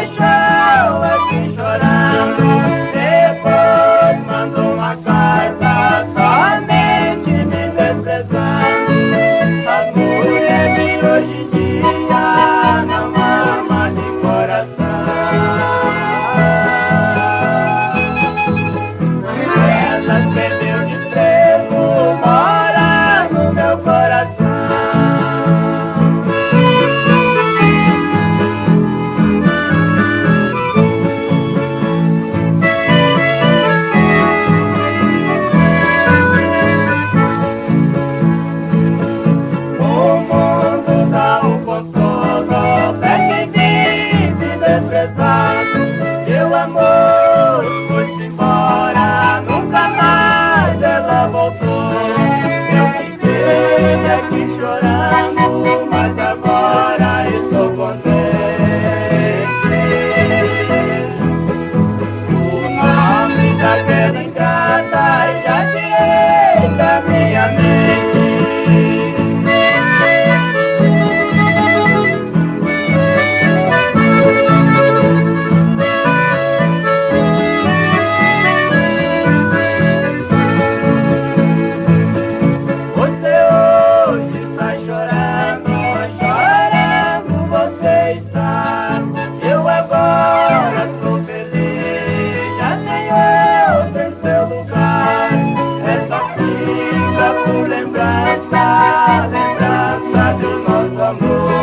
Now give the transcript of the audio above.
paixão assim chorando. Depois mandou uma carta somente me desprezando. As mulheres de hoje em dia não amam de coração. Elas perdeu de trevo, mora no meu coração. O mundo dá um consolo pra quem vive desprezado. Meu amor foi-se embora, nunca mais ela voltou. Eu fiquei aqui chorando, mas agora estou contente. O nome daquela ingrata já tirei da minha mente. Você hoje está chorando, chorando você está. Eu agora sou feliz, já tenho outro em seu lugar. Essa fica por lembrança, lembrança do nosso amor.